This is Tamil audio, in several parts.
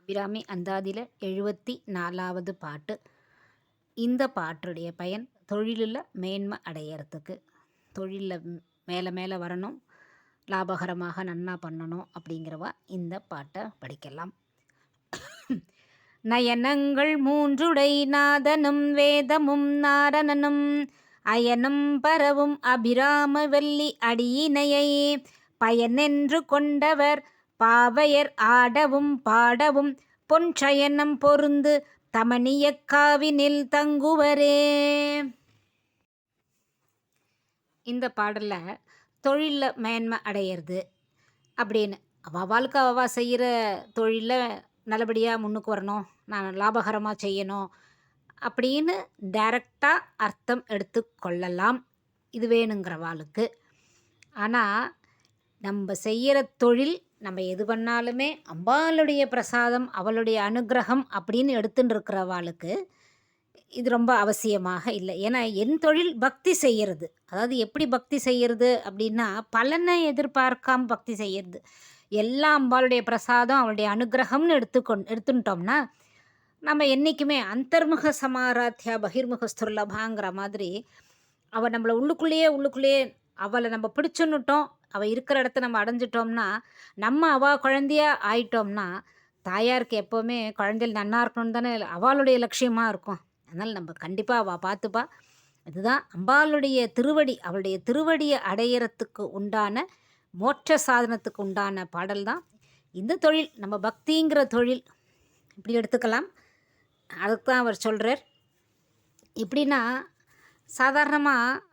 அபிராமி அந்தாதியில் 74வது பாட்டு. இந்த பாட்டுடைய பயன் தொழிலில் மேன்மை அடையறதுக்கு, தொழிலில் மேலே மேலே வரணும், லாபகரமாக நன்னா பண்ணணும் அப்படிங்கிறவா இந்த பாட்டை படிக்கலாம். நயனங்கள் மூன்றுடை நாதனும் வேதமும் நாரணனும் அயனும் பரவும் அபிராம வல்லி அடியினையை பயனென்று கொண்டவர் பாவையர் ஆடவும் பாடவும் பொன்சயனம் பொருந்து தமனிய காவினில் தங்குவரே. இந்த பாடலில் தொழிலில் மேன்மை அடையிறது அப்படின்னு அவளுக்கு அவ செய்கிற தொழிலில் நல்லபடியாக முன்னுக்கு வரணும், நான் லாபகரமாக செய்யணும் அப்படின்னு டைரக்டாக அர்த்தம் எடுத்துக்கொள்ளலாம் இது வேணுங்கிறவாளுக்கு. ஆனால் நம்ம செய்கிற தொழில், நம்ம எது பண்ணாலுமே அம்பாளுடைய பிரசாதம், அவளுடைய அனுகிரகம் அப்படின்னு எடுத்துட்டு இருக்கிறவாளுக்கு இது ரொம்ப அவசியமாக இல்லை. ஏன்னா என் தொழில் பக்தி செய்கிறது. அதாவது எப்படி பக்தி செய்கிறது அப்படின்னா, பலனை எதிர்பார்க்காம பக்தி செய்கிறது. எல்லாம் அம்பாளுடைய பிரசாதம், அவளுடைய அனுகிரகம்னு எடுத்துட்டோம்னா நம்ம என்றைக்குமே அந்தர்முக சமாராத்தியா பகிர்முக ஸ்துர்லபாங்கிற மாதிரி அவள் நம்மளை உள்ளுக்குள்ளேயே அவளை நம்ம பிடிச்சுன்னுட்டோம், அவள் இருக்கிற இடத்த நம்ம அடைஞ்சிட்டோம்னா, நம்ம அவள் குழந்தையாக ஆயிட்டோம்னா, தாயாருக்கு எப்போவுமே குழந்தைகள் நன்னா இருக்கணும்னு தானே அவளுடைய லட்சியமாக இருக்கும். அதனால் நம்ம கண்டிப்பாக அவள் பார்த்துப்பா. இதுதான் அம்பாளுடைய திருவடி, அவளுடைய திருவடியை அடையிறதுக்கு உண்டான மோட்ச சாதனத்துக்கு உண்டான பாடல் தான் இந்த தொழில். நம்ம பக்திங்கிற தொழில் இப்படி எடுத்துக்கலாம். அதுக்கு தான் அவர் சொல்கிறார். எப்படின்னா, சாதாரணமாக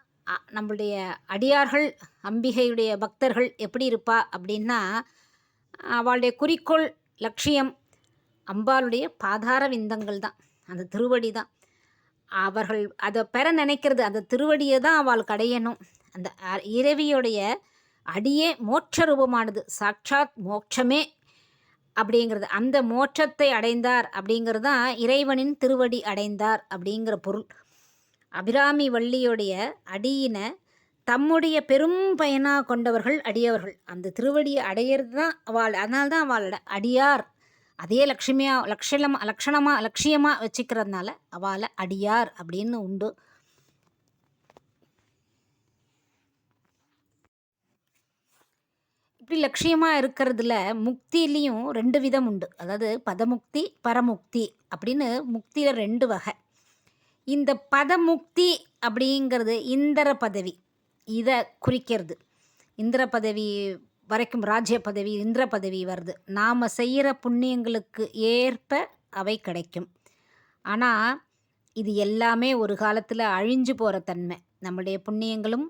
நம்மளுடைய அடியார்கள், அம்பிகையுடைய பக்தர்கள் எப்படி இருப்பா அப்படின்னா, அவளுடைய குறிக்கோள் லட்சியம் அம்பாளுடைய பாதார விந்தங்கள் தான், அந்த திருவடி தான். அவர்கள் அதை பெற நினைக்கிறது அந்த திருவடியை தான் அவளுக்கு அடையணும். அந்த இறைவியுடைய அடியே மோட்ச ரூபமானது, சாட்சாத் மோட்சமே அப்படிங்கிறது. அந்த மோட்சத்தை அடைந்தார் அப்படிங்கிறது தான் இறைவனின் திருவடி அடைந்தார் அப்படிங்கிற பொருள். அபிராமி வள்ளியுடைய அடியினை தம்முடைய பெரும் பயனாக கொண்டவர்கள் அடியவர்கள். அந்த திருவடியை அடையிறது தான் அவள். அதனால்தான் அவளோட அடியார். அதே லட்சியமாக வச்சுக்கிறதுனால அவளை அடியார் அப்படின்னு உண்டு. இப்படி லட்சியமாக இருக்கிறதுல முக்தியிலையும் 2 விதம் உண்டு. அதாவது பதமுக்தி, பரமுக்தி அப்படின்னு முக்தியில் 2 வகை. இந்த பதமுக்தி அப்படிங்கிறது இந்திர பதவி, இதை குறிக்கிறது. இந்திர பதவி வரைக்கும், ராஜ்ய பதவி, இந்திர பதவி வருது. நாம் செய்கிற புண்ணியங்களுக்கு ஏற்ப அவை கிடைக்கும். ஆனால் இது எல்லாமே ஒரு காலத்தில் அழிஞ்சு போகிற தன்மை. நம்முடைய புண்ணியங்களும்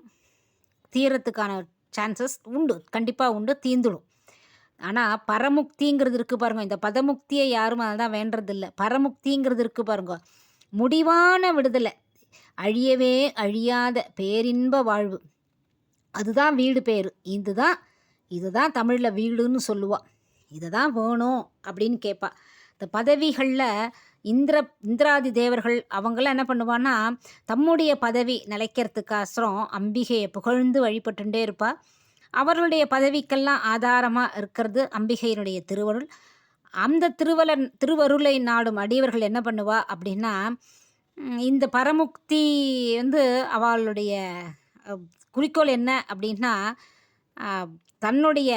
தீரத்துக்கான சான்சஸ் உண்டு, கண்டிப்பாக உண்டு, தீந்துடும். ஆனால் பரமுக்திங்கிறது இருக்குது பாருங்க. இந்த பதமுக்தியை யாரும் அதான் வேண்டதில்லை. பரமுக்திங்கிறது இருக்குது பாருங்க, முடிவான விடுதலை, அழியவே அழியாத பேரின்ப வாழ்வு. அதுதான் வீடு பேர். இதுதான் தமிழில் வீடுன்னு சொல்லுவாள். இதை தான் வேணும் அப்படின்னு கேட்பா. இந்த பதவிகளில் இந்திராதி தேவர்கள் அவங்களாம் என்ன பண்ணுவான்னா, தம்முடைய பதவி நிலைக்கிறதுக்காசரம் அம்பிகையை புகழ்ந்து வழிபட்டுட்டே இருப்பா. அவர்களுடைய பதவிக்கெல்லாம் ஆதாரமாக இருக்கிறது அம்பிகையினுடைய திருவருள். அந்த திருவருளை நாடும் அடியவர்கள் என்ன பண்ணுவா அப்படின்னா, இந்த பரமுக்தி அவளுடைய குறிக்கோள் என்ன அப்படின்னா, தன்னுடைய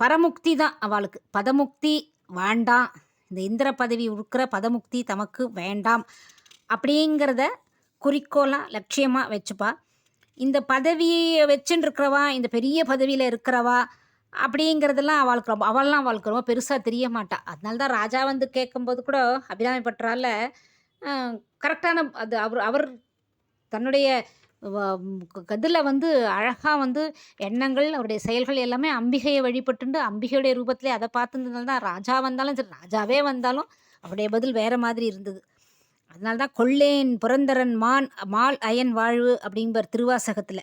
பரமுக்தி தான் அவளுக்கு. பதமுக்தி வேண்டாம், இந்த இந்திர பதவி இருக்கிற பதமுக்தி தமக்கு வேண்டாம் அப்படிங்கிறத குறிக்கோளாக லட்சியமாக வச்சுப்பா. இந்த பதவியை வச்சுன்னு இருக்கிறவா, இந்த பெரிய பதவியில் இருக்கிறவா அப்படிங்கிறதெல்லாம் அவளுக்கு ரொம்ப பெருசாக தெரிய மாட்டா. அதனால தான் ராஜா கேட்கும்போது கூட அபிராமி பற்றால கரெக்டான அது அவர் தன்னுடைய இதில் அழகாக எண்ணங்கள், அவருடைய செயல்கள் எல்லாமே அம்பிகையை வழிபட்டுண்டு அம்பிகையுடைய ரூபத்திலே அதை பார்த்துருந்ததுனால தான் ராஜா வந்தாலும் சரி, ராஜாவே வந்தாலும் அவருடைய பதில் வேறு மாதிரி இருந்தது. அதனால தான் கொள்ளேன் புரந்தரன் மால் அயன் வாழ்வு அப்படிங்கிற திருவாசகத்தில்